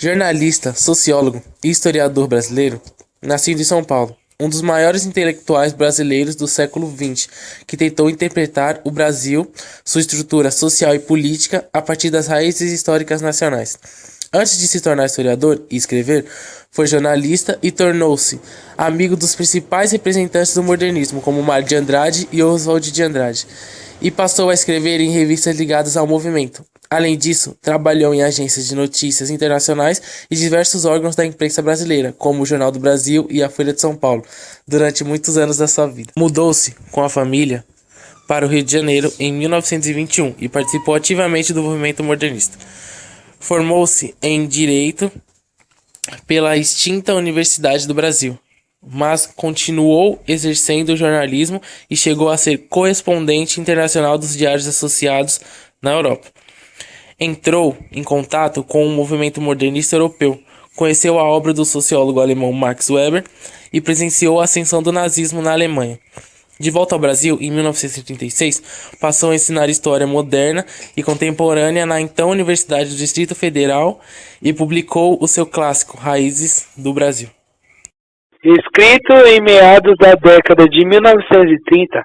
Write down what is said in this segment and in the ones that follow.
Jornalista, sociólogo e historiador brasileiro, nascido em São Paulo, um dos maiores intelectuais brasileiros do século XX, que tentou interpretar o Brasil, sua estrutura social e política, a partir das raízes históricas nacionais. Antes de se tornar historiador e escrever, foi jornalista e tornou-se amigo dos principais representantes do modernismo, como Mário de Andrade e Oswald de Andrade, e passou a escrever em revistas ligadas ao movimento. Além disso, trabalhou em agências de notícias internacionais e diversos órgãos da imprensa brasileira, como o Jornal do Brasil e a Folha de São Paulo, durante muitos anos da sua vida. Mudou-se com a família para o Rio de Janeiro em 1921 e participou ativamente do movimento modernista. Formou-se em Direito pela extinta Universidade do Brasil, mas continuou exercendo o jornalismo e chegou a ser correspondente internacional dos Diários Associados na Europa. Entrou em contato com o movimento modernista europeu, conheceu a obra do sociólogo alemão Max Weber e presenciou a ascensão do nazismo na Alemanha. De volta ao Brasil, em 1936, passou a ensinar História Moderna e Contemporânea na então Universidade do Distrito Federal e publicou o seu clássico Raízes do Brasil. Escrito em meados da década de 1930,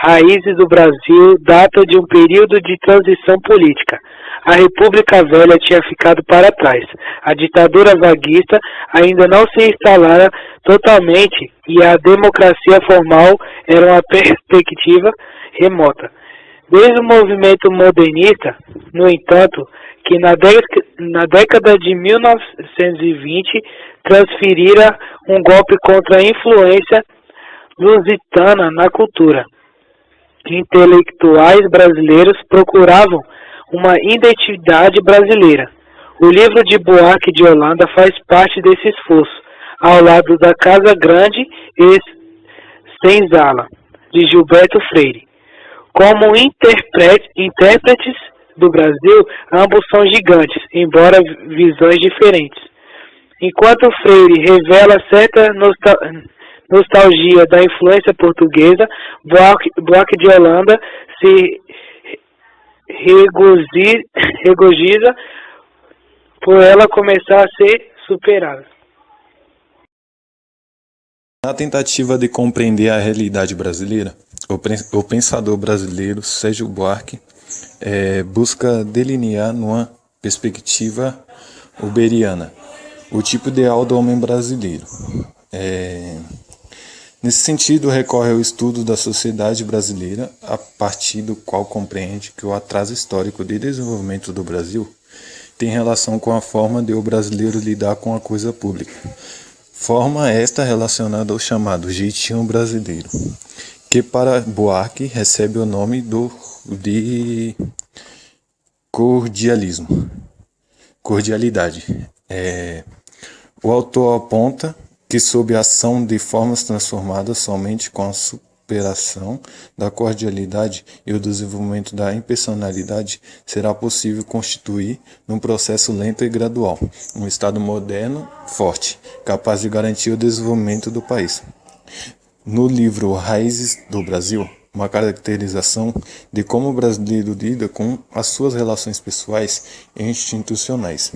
Raízes do Brasil data de um período de transição política. A República Velha tinha ficado para trás. A ditadura vaguista ainda não se instalara totalmente e a democracia formal era uma perspectiva remota. Desde o movimento modernista, no entanto, que na década de 1920 transferira um golpe contra a influência lusitana na cultura. Intelectuais brasileiros procuravam uma identidade brasileira. O livro de Buarque de Holanda faz parte desse esforço, ao lado da Casa Grande e Senzala, de Gilberto Freire. Como intérpretes do Brasil, ambos são gigantes, embora visões diferentes. Enquanto Freire revela certa nostalgia da influência portuguesa, Buarque de Holanda se regozija por ela começar a ser superada. Na tentativa de compreender a realidade brasileira, o pensador brasileiro Sérgio Buarque busca delinear numa perspectiva weberiana o tipo ideal do homem brasileiro. Nesse sentido, recorre ao estudo da sociedade brasileira, a partir do qual compreende que o atraso histórico de desenvolvimento do Brasil tem relação com a forma de o brasileiro lidar com a coisa pública. Forma esta relacionada ao chamado jeitinho brasileiro, que para Buarque recebe o nome de cordialidade. O autor aponta que sob a ação de formas transformadas somente com a superação da cordialidade e o desenvolvimento da impersonalidade será possível constituir, num processo lento e gradual, um Estado moderno, forte, capaz de garantir o desenvolvimento do país. No livro Raízes do Brasil, uma caracterização de como o brasileiro lida com as suas relações pessoais e institucionais.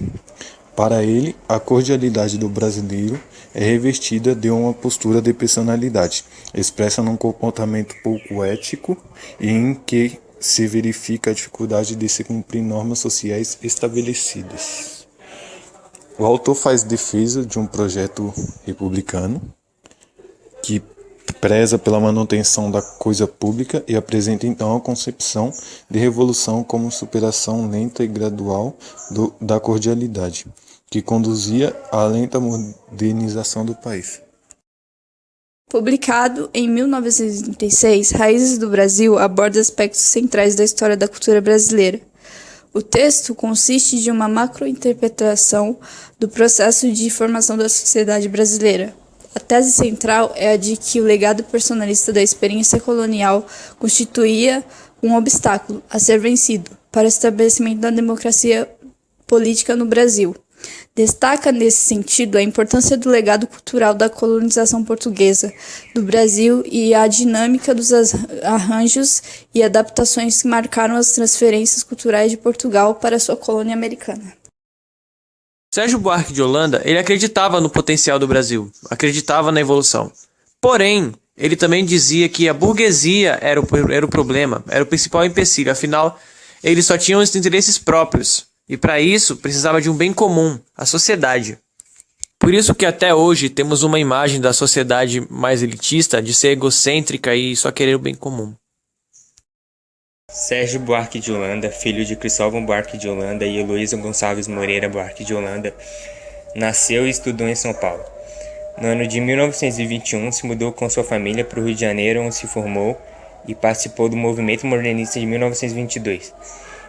Para ele, a cordialidade do brasileiro é revestida de uma postura de personalidade, expressa num comportamento pouco ético e em que se verifica a dificuldade de se cumprir normas sociais estabelecidas. O autor faz defesa de um projeto republicano que preza pela manutenção da coisa pública e apresenta então a concepção de revolução como superação lenta e gradual da cordialidade, que conduzia à lenta modernização do país. Publicado em 1936, Raízes do Brasil aborda aspectos centrais da história da cultura brasileira. O texto consiste de uma macrointerpretação do processo de formação da sociedade brasileira. A tese central é a de que o legado personalista da experiência colonial constituía um obstáculo a ser vencido para o estabelecimento da democracia política no Brasil. Destaca, nesse sentido, a importância do legado cultural da colonização portuguesa do Brasil e a dinâmica dos arranjos e adaptações que marcaram as transferências culturais de Portugal para sua colônia americana. Sérgio Buarque de Holanda, ele acreditava no potencial do Brasil, acreditava na evolução. Porém, ele também dizia que a burguesia era o problema, era o principal empecilho, afinal, eles só tinham os interesses próprios, e para isso precisava de um bem comum, a sociedade. Por isso que até hoje temos uma imagem da sociedade mais elitista, de ser egocêntrica e só querer o bem comum. Sérgio Buarque de Holanda, filho de Cristóvão Buarque de Holanda e Heloísa Gonçalves Moreira Buarque de Holanda, nasceu e estudou em São Paulo. No ano de 1921, se mudou com sua família para o Rio de Janeiro, onde se formou e participou do movimento modernista de 1922.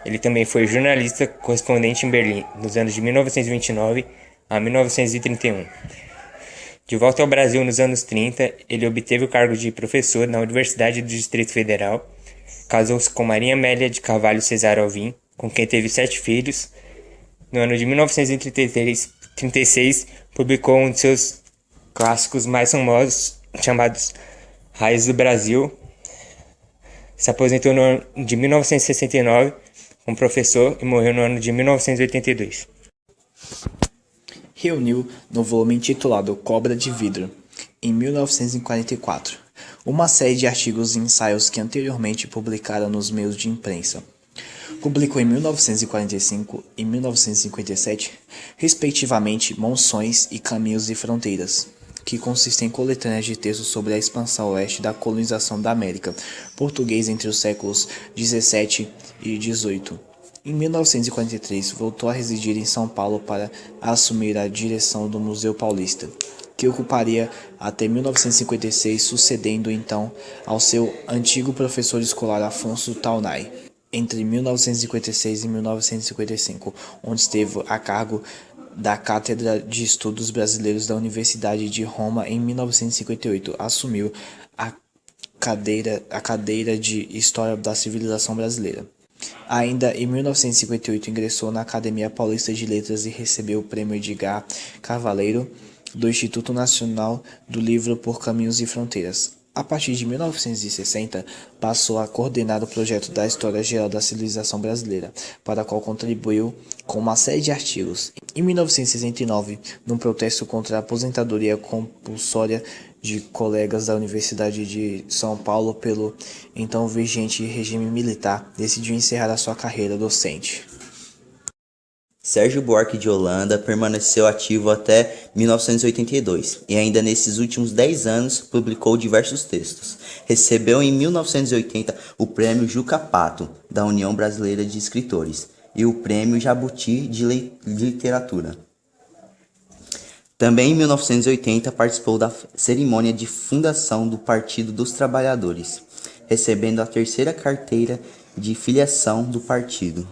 Ele também foi jornalista correspondente em Berlim, nos anos de 1929 a 1931. De volta ao Brasil nos anos 30, ele obteve o cargo de professor na Universidade do Distrito Federal. Casou-se com Maria Amélia de Carvalho Cesar Alvim, com quem teve 7 filhos. No ano de 1936, publicou um de seus clássicos mais famosos, chamados Raízes do Brasil. Se aposentou no ano de 1969 como professor e morreu no ano de 1982. Reuniu no volume intitulado Cobra de Vidro, em 1944, uma série de artigos e ensaios que anteriormente publicara nos meios de imprensa. Publicou em 1945 e 1957, respectivamente, Monções e Caminhos e Fronteiras, que consistem em coletâneas de textos sobre a expansão oeste da colonização da América portuguesa entre os séculos 17 e 18. Em 1943, voltou a residir em São Paulo para assumir a direção do Museu Paulista, que ocuparia até 1956, sucedendo então ao seu antigo professor escolar Afonso Taunay, entre 1956 e 1955, onde esteve a cargo da Cátedra de Estudos Brasileiros da Universidade de Roma. Em 1958, assumiu a cadeira de História da Civilização Brasileira. Ainda em 1958, ingressou na Academia Paulista de Letras e recebeu o Prêmio Edgar Cavaleiro do Instituto Nacional do Livro por Caminhos e Fronteiras. A partir de 1960, passou a coordenar o projeto da História Geral da Civilização Brasileira, para o qual contribuiu com uma série de artigos. Em 1969, num protesto contra a aposentadoria compulsória de colegas da Universidade de São Paulo pelo então vigente regime militar, decidiu encerrar a sua carreira docente. Sérgio Buarque de Holanda permaneceu ativo até 1982 e ainda nesses últimos 10 anos publicou diversos textos. Recebeu em 1980 o Prêmio Juca Pato, da União Brasileira de Escritores, e o Prêmio Jabuti de Literatura. Também em 1980 participou da cerimônia de fundação do Partido dos Trabalhadores, recebendo a 3ª carteira de filiação do partido.